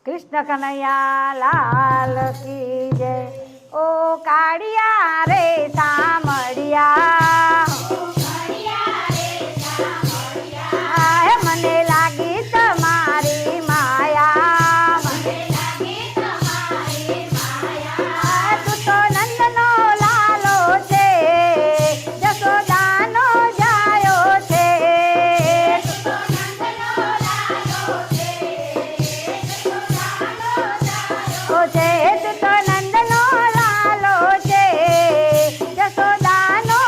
કૃષ્ણ કનૈયા લાલ કી જય ઓ કાળિયા રે સામળિયા હે મને લાગી તમારી માયા તું તો નંદનો લાલો છે જશોદાનો જાયો છે છે તું તો નંદનો લાલો છે જશોદાનો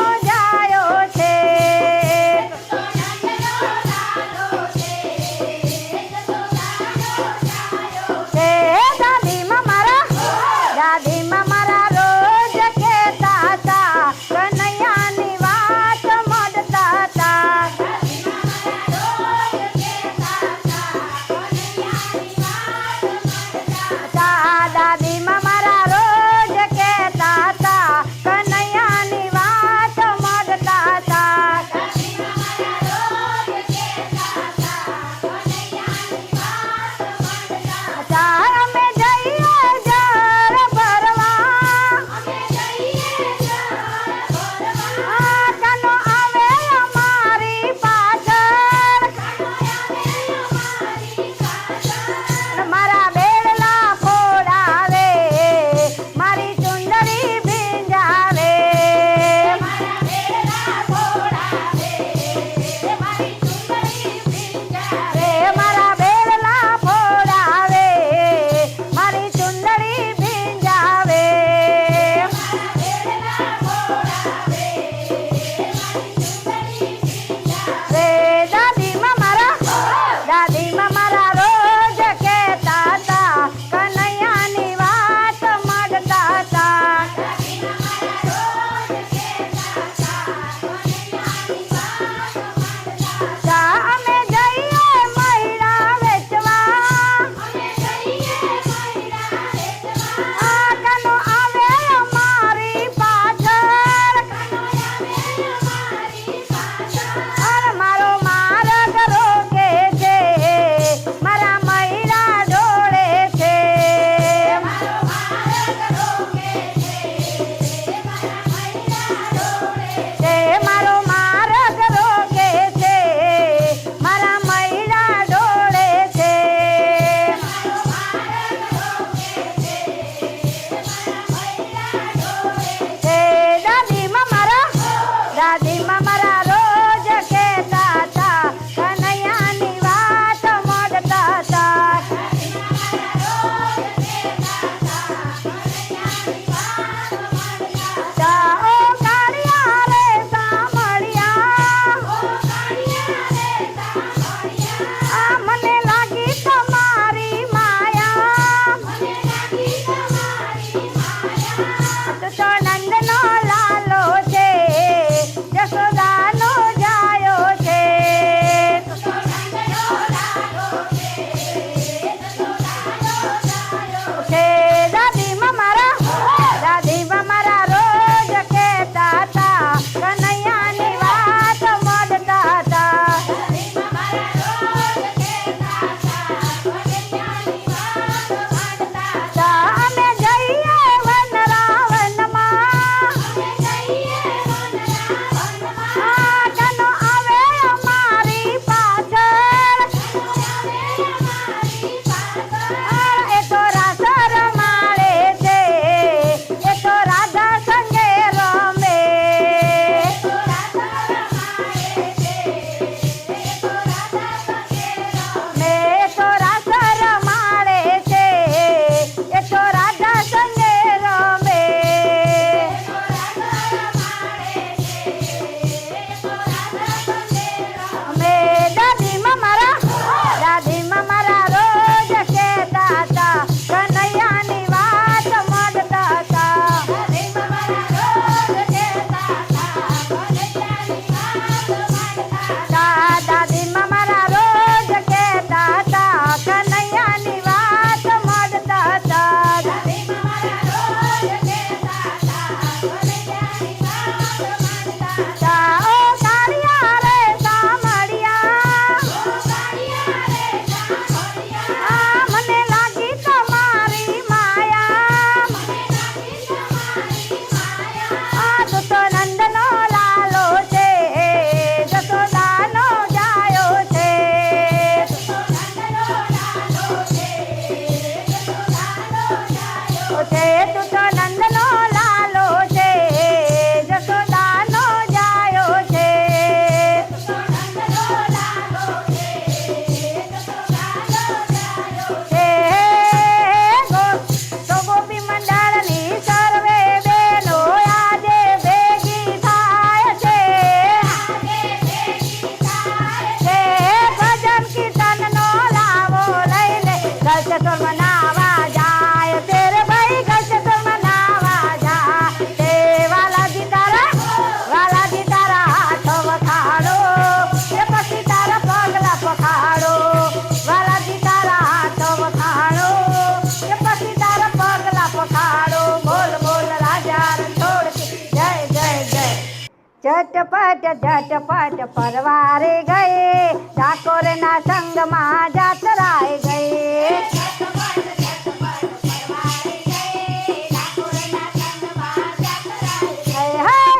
ઝટપટ પરવારે ગઈ ઠાકોરના સંગમાં જાતરાએ ગઈ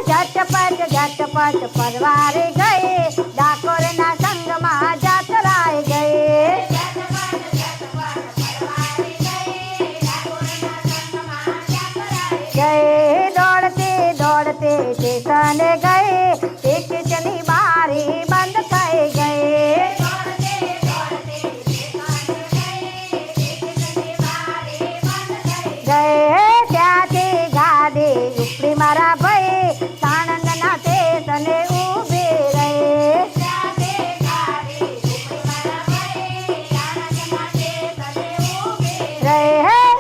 ઝટપટ પરવારે ગઈ ઠાકોરના સંગમાં જાતરાએ ગઈ દોડતે સ્ટેશને ગઈ ટિકિટની બારી બંધ થઈ ગઈ ત્યાંથી ગાડી ઉપડી મારા ભાઈ સાણંદના સ્ટેશને ઊભી રહી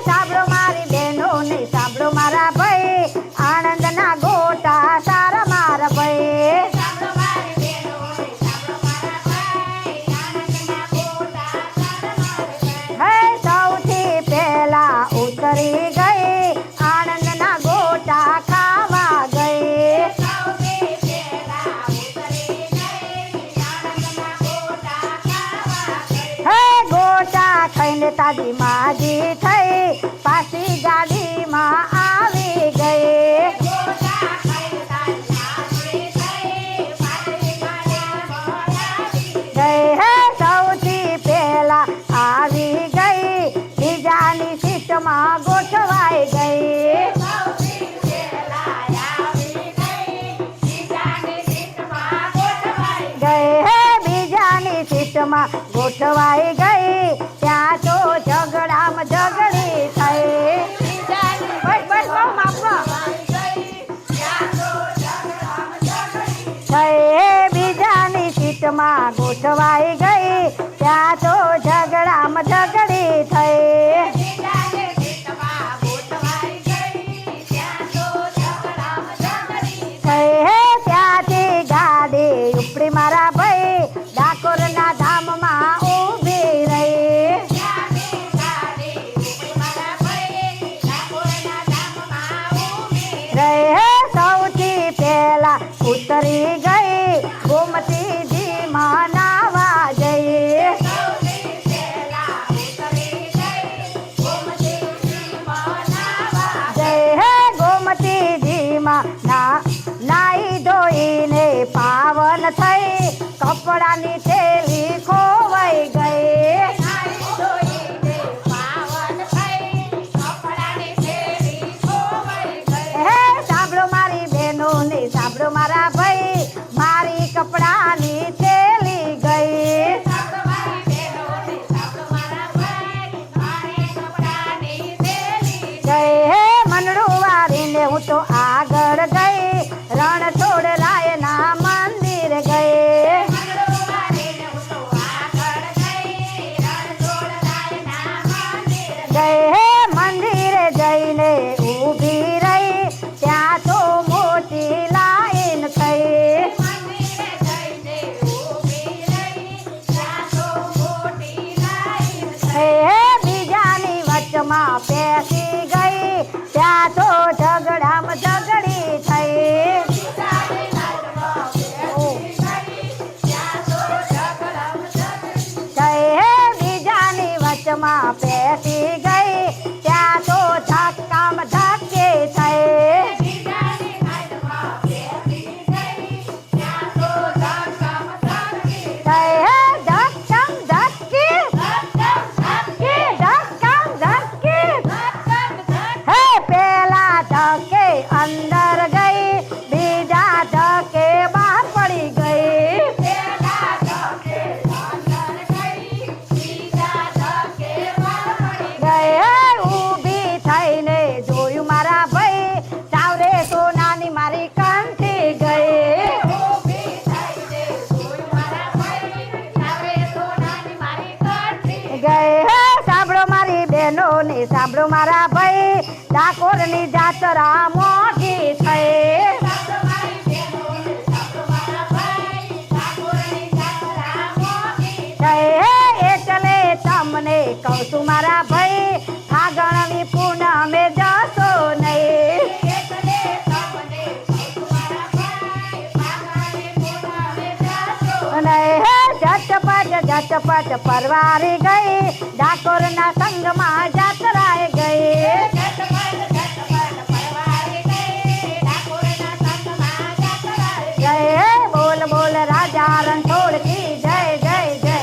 સાંભળો મારી બહેનો ને સાંભળો મારા ભાઈ આનંદના ગોટા સારા મારા ભાઈ સૌથી પહેલા ઉતરી ગઈ આનંદના ગોટા ખાવા ગઈ ગોટા ખાઈને તાજી માજી થઈ પાછી ગાડીમાં આવી ગઈ સૌથી પહેલા આવી ગઈ બીજાની સીટમાં ગોઠવાઈ ગઈ બીજાની સીટમાં ગોઠવાઈ ગઈ ત્યાં તો ઝઘડામાં ઝઘડી થઈ બીજાની સીટમાં ગોઠવાઈ ગઈ ત્યાં તો ઝઘડામાં ઝઘડી થઈ ત્યાંથી ગાડી ઉપડી મારા ભાઈ ડાકોરના ધામમાં ઊભી રહી સૌથી પહેલા ઉતરી ગઈ ગોમતીજીમાં નાવા જઈ ગોમતીજીમાં નાઈ ધોઈને પાવન થઈ કપડાની થેલી ખોવાઈ ગઈ સાંભળો મારી બહેનો ને સાંભળો મારા ભાઈ મારી કપડાની થેલી ગઈ મનડું વારીને હું તો આગળ ગઈ રણછોડ રાયના મંદિર ગઈ મંદિરે જઈને ઊભી રહી ત્યાં તો મોટી લાઈન થઈ બીજાની વચમાં બેસી ગઈ ત્યાં તો ઝઘડામાં ઝઘડી થઈ બીજાની વચમાં બેસી ગઈ ત્યાં તો ધક્કામાં ધક્કી થઈ પેલા ધકે અંદર ગઈ બીજા ધકે બહાર પડી ગઈ ઊભી થઈને જોયું મારા ભાઈ સાવરે સોનાની મારી કંઠી ગઈ સાંભળો મારી બહેનો ને સાંભળો મારા ભાઈ ડાકોરની જાત્રા મોટી થઈ એટલે તમને કહું છું મારા ભાઈ ફાગણની પૂનમે જશો નહીં ઝટપટ પરવારી ગઈ ડાકોરના સંગમાં જાત્રાએ ગઈ જય બોલ બોલ રાજા રણછોડ કી જય જય જય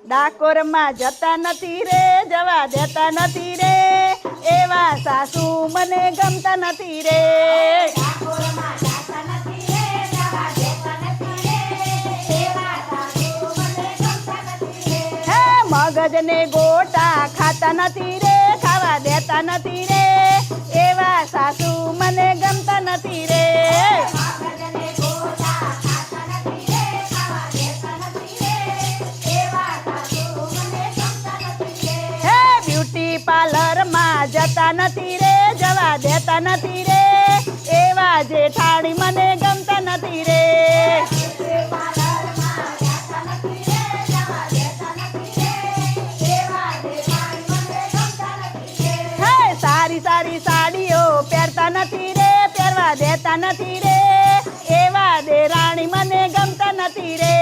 ડાકોરમાં જતા નથી રે જવા દેતા નથી રે એવા સાસુ મને ગમતા નથી રે હે મગજને ગોટા ખાતા નથી રે ખાવા દેતા નથી રે એવા સાસુ મને ગમતા નથી રે પાર્લરમાં જતા નથી રે જવા દેતા નથી રે એવા જેઠાણી મને ગમતા નથી રે હે સારી સારી સાડીઓ પહેરતા નથી રે પહેરવા દેતા નથી રે એવા દેરાણી મને ગમતા નથી રે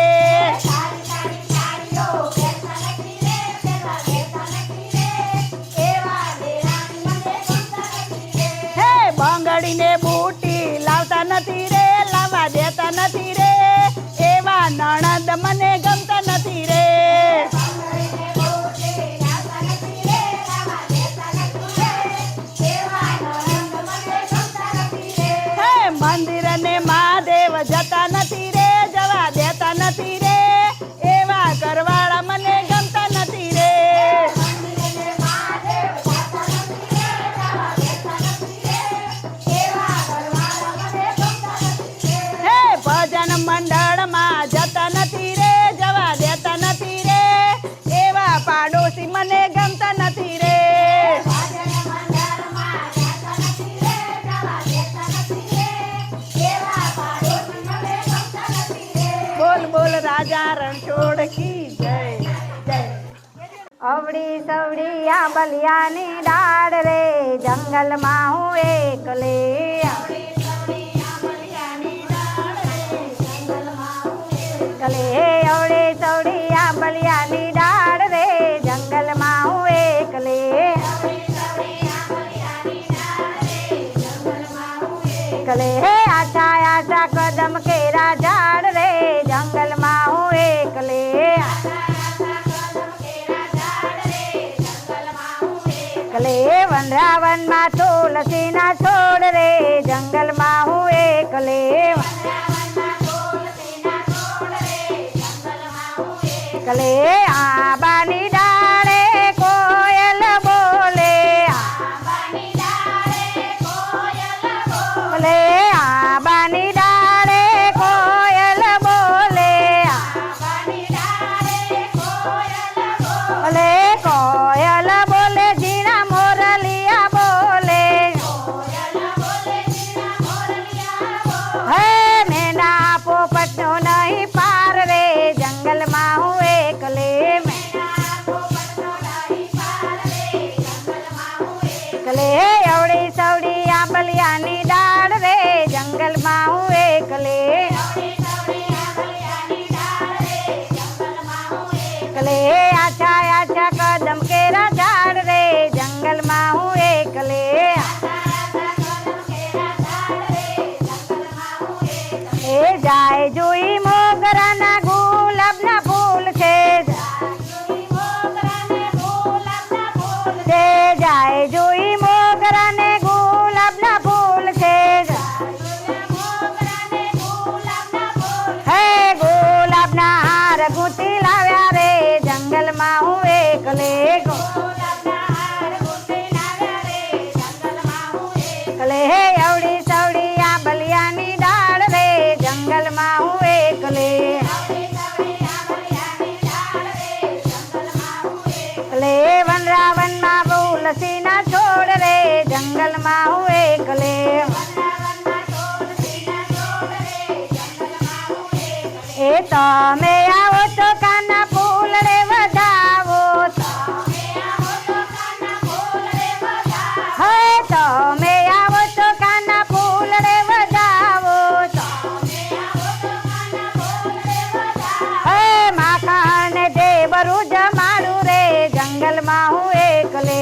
બંગડીને બૂટી લાવતા નથી રે લાવવા દેતા નથી રે એવા નણંદ મને ગમતા નથી રે હે મંદિર ને મહાદેવ જતા નથી રે જવા દેતા નથી રે એવા ઘરવાળા મને ગમતા નથી રે ભજન મંડળમાં જતા નથી રે જવા દેતા નથી રે એવા પાડોશી મને ગમતા નથી રે બોલ બોલ રાજા રણછોડ કી જય જય અવળી સવડી આ બલિયાની ડાળ રે જંગલમાં હું એકલે કલે અવળે સવડી આ બલિયાની ડાળ રે જંગલમાં હું એકલે કલે આછા આછા કદમ કેરા ઝાડ રે જંગલમાં હું એકલે કલે વનરાવનમાં તુલસીના છોડ રે જંગલમાં હું એકલે કલે આંબાની ડાળે કોયલ બોલે બોલે આંબાની ડાળે કોયલ બોલે બોલે કોયલ બોલે ઝીણા મોરલિયા બોલે હે નેના પોપટનો નહીં પાર રે જંગલમાં હું એકલે કલે અવળી સવડી આ બલિયાની ડાળ રે જંગલમાં હું એકલે કલે આછા આછા કદમ કેરા ઝાડ રે જંગલમાં હું એકલે એ જાય જોઈ મોગરાના ગુલાબના ફૂલ છે જાય જોઈ મોગરાને ગુલાબના ફૂલ છે હે ગુલાબના હાર ગૂંથી લાવ્યા રે જંગલમાં હું એકલે કલે હે અવળી સવડી આ બલિયાની ડાળ રે જંગલમાં હું એકલે કલે વનરાવનમાં તુલસીના છોડ રે જંગલમાં હું એકલે એ તમે આવો તો કાના ફૂલ રે વધાવો હે તમે આવો તો કાના ફૂલ રે વધાવો હે માખણ એકલે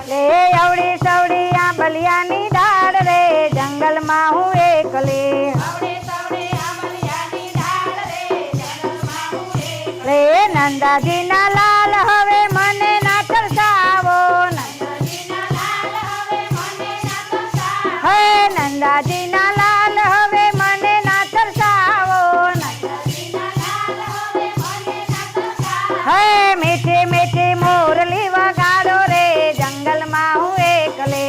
લે અવળી સવડી આંબલિયાની ડાળ રે જંગલમાં હું એકલે રે નંદાજીના લાલ હવે મને ના તરસાવો હે નંદાજીના લાલ હવે મને ના તરસાવો હે મીઠી મીઠી મોરલી વગાડો રે જંગલમાં હું એકલે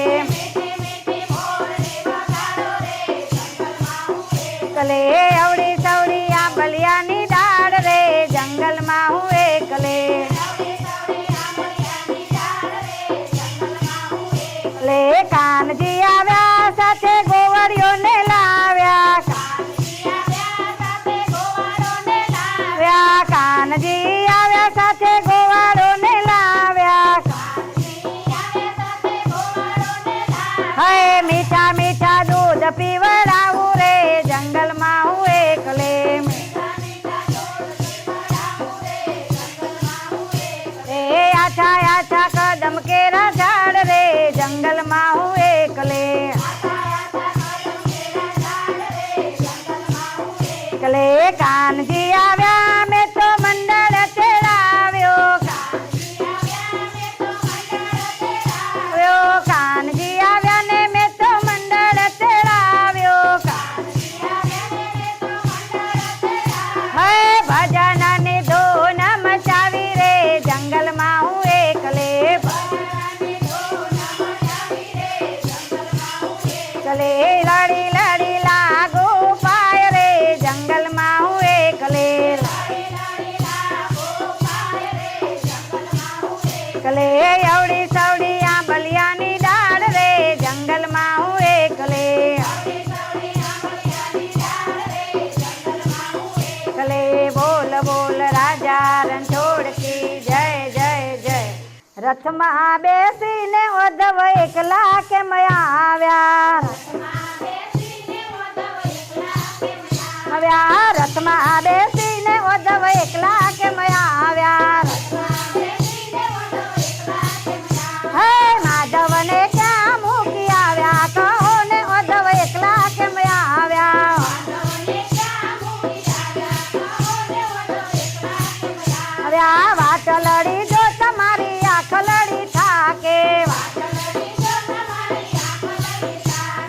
એકલે અવળી સવડી આંબલિયાની ડાળ રે જંગલમાં હું એકલે લે કાનજી આવ્યા સાથે ગોવાળીઓને લાવ્યા કાનજી આવ્યા સાથે ગોવાળોને લાવ્યા હે મીઠા મીઠા દૂધ પીવડાવું રે જંગલમાં હું એકલે રે આછા આછા કદમ કેરા ઝાડ રે જંગલમાં હું એકલે એકલે કાનજી આવ્યા મેં તો મંડળ તેડાવ્યો કાનજી આવ્યા ને મેં તો મંડળ તેડાવ્યો હે ભજનની ધૂન મચાવી રે જંગલમાં હું એકલે એકલે લડી લડી લાગુ પાય રે જંગલમાં હું એકલે એકલે અવળી સવડી આંબલિયાની ડાળ રે જંગલમાં હું એકલે એકલે બોલ બોલ રાજા રણછોડ કી જય જય જય રથમાં બેસીને ઉદ્ધવ એકલા કેમ આવ્યા રથમાં બેસીને ઉદ્ધવ એકલા કેમ આવ્યા હે માધવને ક્યાં મૂકી આવ્યા કહો ને ઉદ્ધવ એકલા કેમ આવ્યા હવે આ વાત લડી જો તમારી આંખ લડી થાકે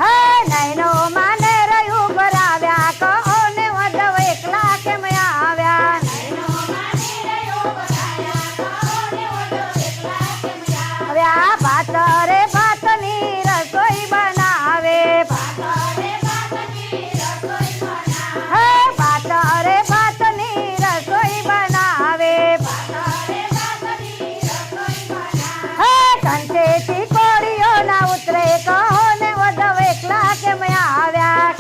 હે નૈનો માને રહ્યું ભરાવ્યા કહો ને ઉદ્ધવ એકલા કેમ આવ્યા હવે આ ભાત રે ભાતની રસોઈ બનાવે હે ભાત રે ભાતની રસોઈ બનાવે હે કંઠેથી કોળીઓ ના ઉતરે કહો ને ઉદ્ધવ એકલા કેમ આવ્યા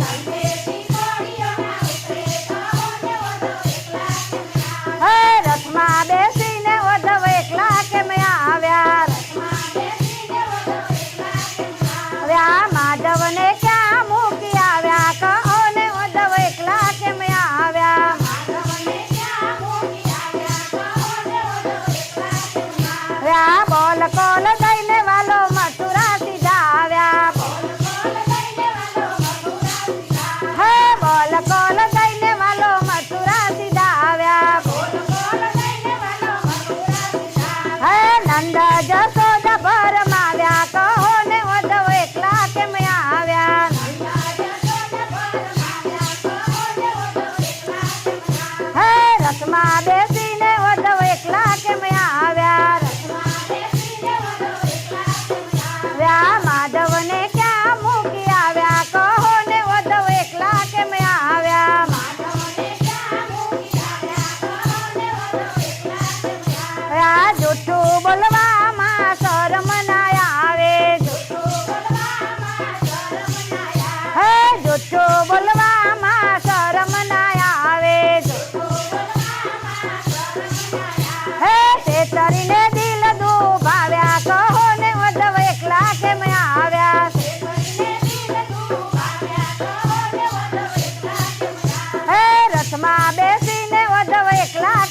હે રથમાં બેસીને ઉદ્ધવ એકલા કેમ આવ્યા હવે આ માધવને ક્યાં મૂકી આવ્યા કહો ને ઉદ્ધવ એકલા કેમ આવ્યા હવે આ બોલ કોલ દઈને વાલો મથુરા સીધા આવ્યા હે બોલ કોલ દઈને વાલો મથુરા સીધા આવ્યા હે નંદ જશોદા ભરમાવ્યા કહો ને ઉદ્ધવ એકલા કેમ આવ્યા હે રથમાં બેસીને ઉદ્ધવ એકલા કેમ આવ્યા માધવને ક્યાં મૂકી આવ્યા કહો ને ઉદ્ધવ એકલા કેમ આવ્યા આ જૂઠું બોલવામાં શરમ ના આવે હે જૂઠું બોલવામાં શરમ ના આવે હે તે તરીને દિલ દુભાવ્યા કહો ને ઉદ્ધવ એકલા કેમ આવ્યા હે રથમાં બેસીને ઉદ્ધવ એકલા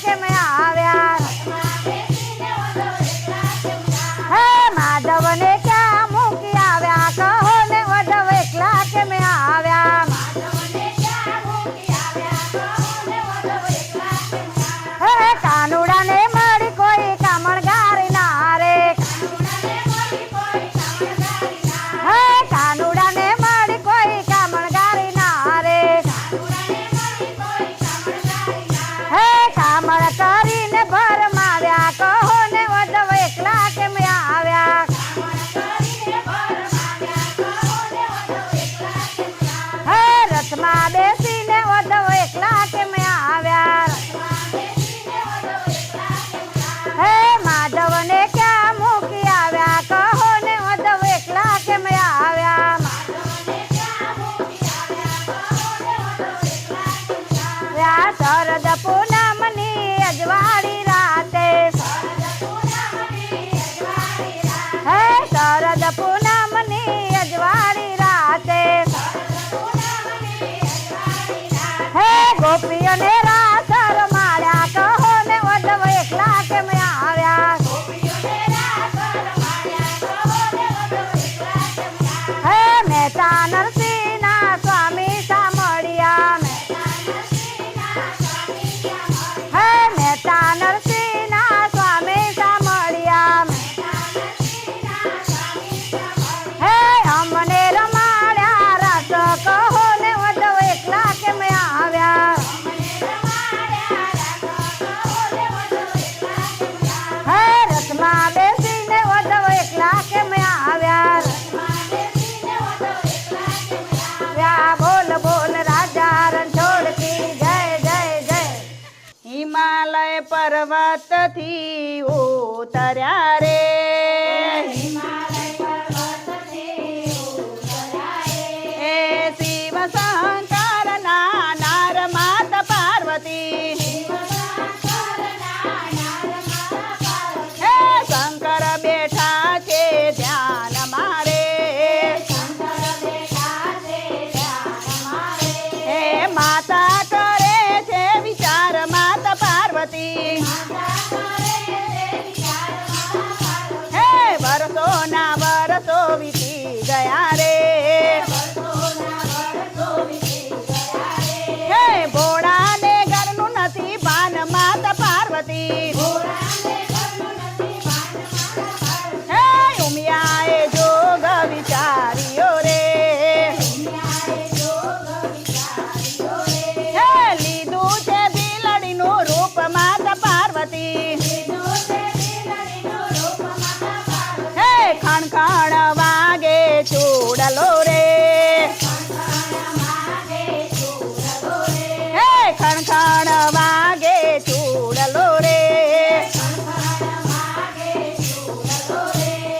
હિમાલય પર્વતથી ઉતર્યા રે એ શિવ શંકરના નાર માતા પાર્વતી હે શંકર બેઠા છે ધ્યાન મારે હે માતા કરે છે વિચાર માતા પાર્વતી હે વર્ષો ના વર્ષો વીતી ગયા રે હે ભોળાને ઘરનું નથી ભાન માતા પાર્વતી હે ઉમિયાએ જોગ વિચાર્યો રે હે લીધું છે બિલડીનું રૂપ માતા પાર્વતી હે ખણખણ વાગે ચૂડલો રે હે ખણખણ વાગે ચૂડલો રે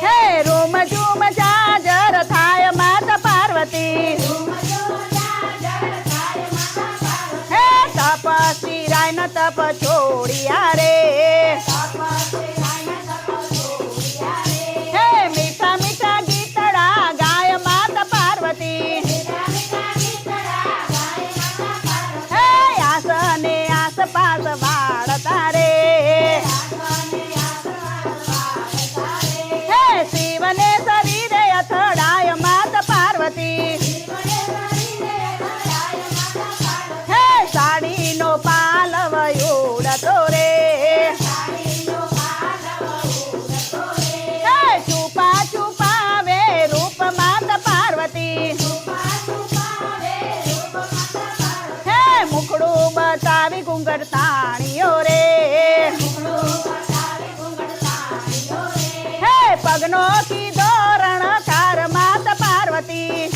હે રૂમ ઝૂમ જાજર થાય માતા પાર્વતી હે તપસ્વી રાય ન તપ છોડિયા રે હે મીઠા મીઠા ગીતડા ગાય માતા પાર્વતી હે આસને આસપાસ વાળતા રે હે શિવને શરીરે અથડાય માતા પાર્વતી હે સાડીનો પાલવ ઉડતો રે હે છુપા છુપાવે રૂપ માતા પાર્વતી હે મુખડું બતાવી ઘૂંઘટ તાણીઓ રે હે પગનો કીધો રણકાર માતા પાર્વતી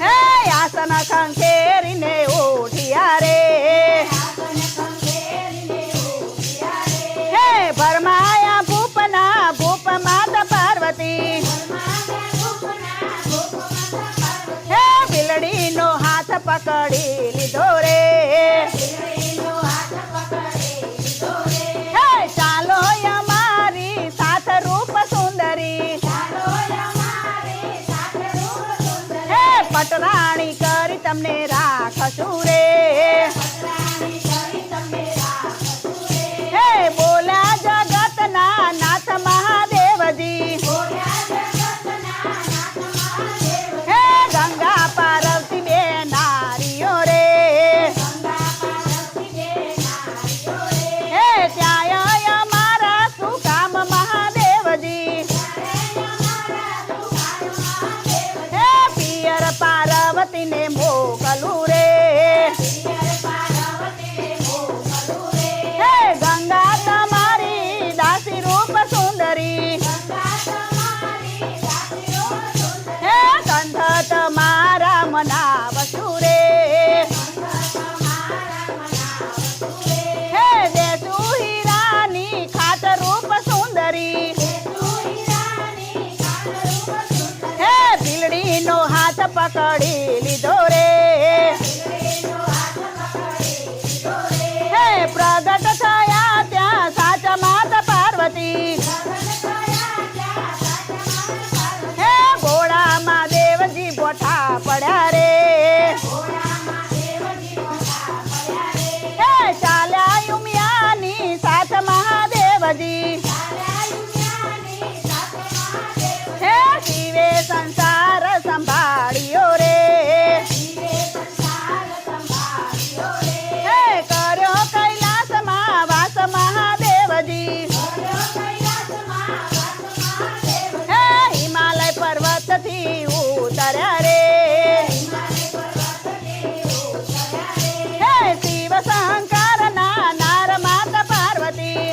હે આસન ખંખેરીને ઉઠ્યા રે હે ભરમાયા ભૂપના ભૂપ માતા પાર્વતી હે બિલડીનો હાથ પકડી લીધો રે હે ચાલો અમારી સાથ રૂપ સુંદરી હે પટરાણી કરી તમને રાખશું રે હે બોલ્યા જગતના નાથ મહાદેવજી હે ગંગા પાર્વતી બે નારીઓ રે હે ત્યાં અમારા શું કામ મહાદેવજી હે પિયર પાર્વતીને મોકલું રે હે ગંગા તમારી દાસી રૂપ સુંદરી હે કંઠ તમારા મનાવશું રે હે દેસુ હીરાની ખાત રૂપ સુંદરી હે બિલડીનો હાથ પકડી લીધો રે હે પ્રગટ થયા ત્યાં સાચા માતા પાર્વતી હે ભોળામાં દેવજી બોઠા પડ્યા રે હે ચાલ્યા ઉમિયાની સાથ મહાદેવજી હે શિવે સંસાર સંભાળ્યો રે હે કર્યો કૈલાસમાં વાસ મહાદેવજી હે હિમાલય પર્વતથી ઉતર્યા રે હે શિવ શંકરના નાર માતા પાર્વતી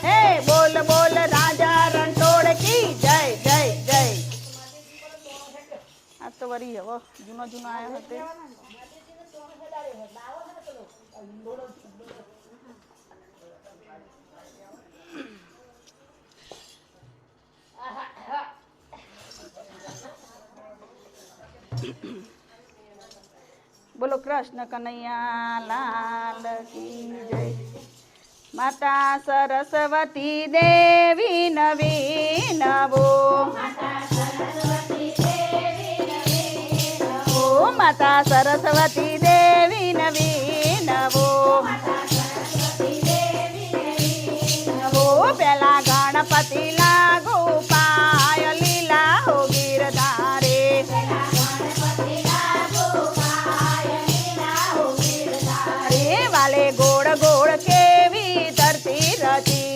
હે બોલ બોલ રાજા રણછોડ કી જય જય જય આ તો વરી હવે જૂનો આયા હતા બોલો કૃષ્ણ કનૈયા લાલ કી જય. માતા સરસ્વતી દેવી નવી નવો, ઓ માતા સરસ્વતી દેવી નવી નવો, પેલા ગણપતિ લાગુ પાય લીલા હો ગીરધારે, વાલે ગોળ ગોળ કેવી ધરતી રચી,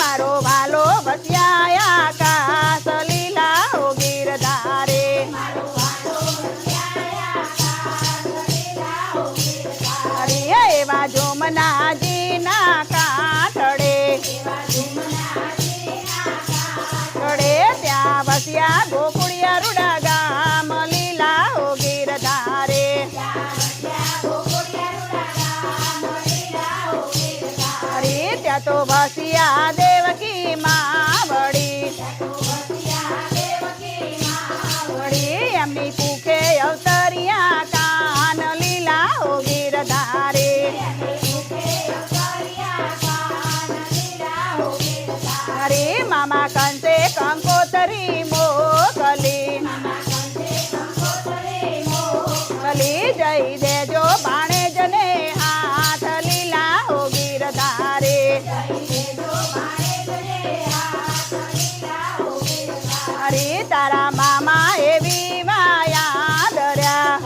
મારો વાલો વસ્યા આકાશ લીલા હો ગીરધારે, એવા જોમનાજીના કાંઠડે, ત્યાં વસ્યા ગોકુળિયા રૂડા ગામ લીલા હો ગીરધારે, ત્યાં તો વસ્યા દેવકી માવડી, એમની કુખે અવતરિયા કાન લીલા હો ગીરધારે, અરે મામા કંસે કંકોતરી મોકલી, જઈ દેજો ભાણેજને હાથ લીલા હો ગીરધારે, અરે તારા મામા એવી વાયા દર્યા,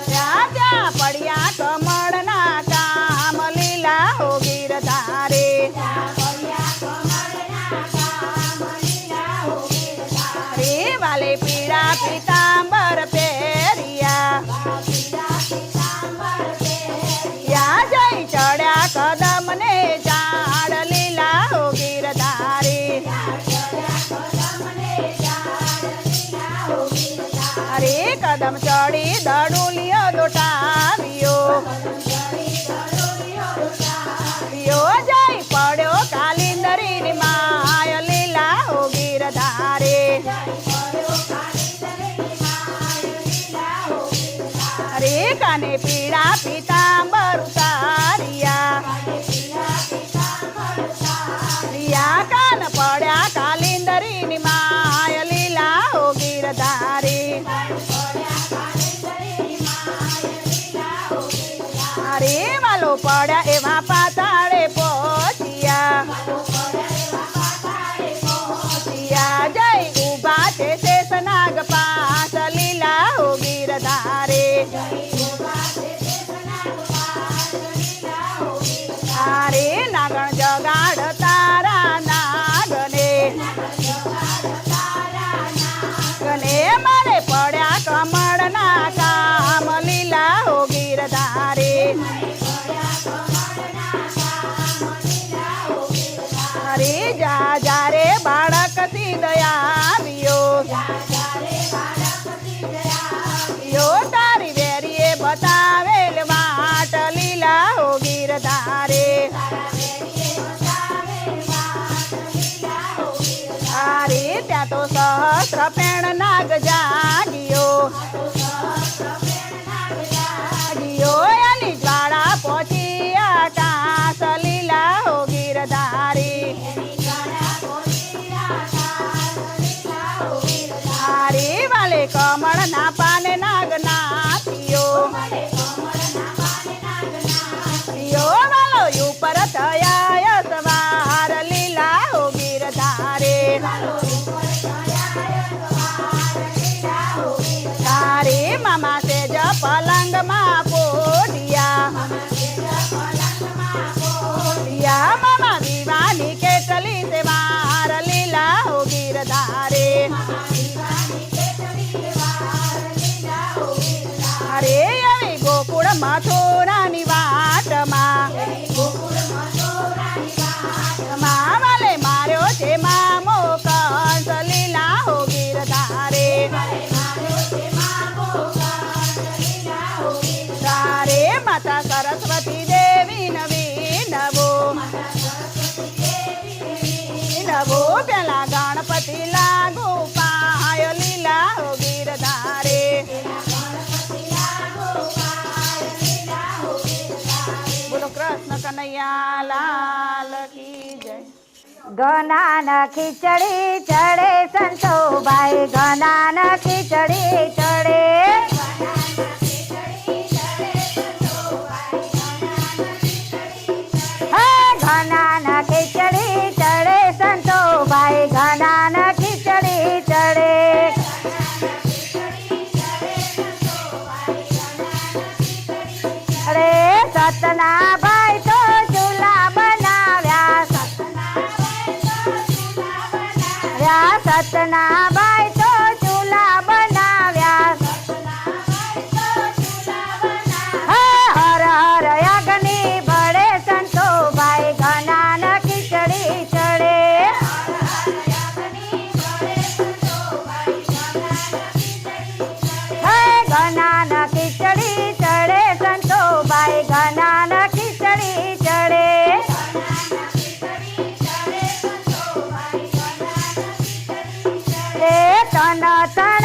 ત્યાં પડ્યા કમળના કામ લીલા હો ગીરધારે, રે વાલે પીળા પીતાંબર પહેર્યા, ત્યાં જઈ ચડ્યા કદમ ને ઝાડ લીલા હો ગીરધારે, અરે કદમ ચડી દડુલિયો દોટાવ્યો, જઈ પડ્યો કાલિંદરી માય લીલા હો ગીરધારે, અરે કાને પીળા પીતાંબર ઉતાર્યા, કાન પડ્યા કાલિંદરી માય લીલા હો ગીરધારે, અરે વાલો પડ્યા એવા પાતાળે પહોંચ્યા, જઈ ઉભા છે શેષનાગ પાસ લીલા હો ગીરધારે, અરે નાગણ જગાડ તારા નાગને, મારે પડ્યા કમળના કામ લીલા હો ગીરધારે, અરે જા જા રે બાળક દયાવ્યો, તારી વેરીએ બતાવેલ વાટ લીલા હો ગીરધારે, અરે ત્યાં તો સહસ્ર પેણ નાગ જાગ્યો, એની જ્વાળા પહોંચી આકાશ લીલા હો ગીરધારે, અરે વાલે કમળ ના પાને નાગ નાથિયો, વાલો ઉપર થયા સવાર લીલા હો ગીરધારે, ઘનાન ખીચડી ચડે સંતોભાઈ ઘનાન ખીચડી ચડે હે ઘનાન ખીચડી ચડે સંતોભાઈ ઘનાન ખીચડી ચડે અરે સતના ભાઈ તો ચૂલા બનાવ્યા સતના ભાઈ તો ચૂલા બનાવ્યા હર હર અગ્નિ બળે સંતોભાઈ ઘનાન ખીચડી ચડે હે ઘનાન ખીચડી ચડે સંતોભાઈ ઘનાન ખીચડી ચડે તન તન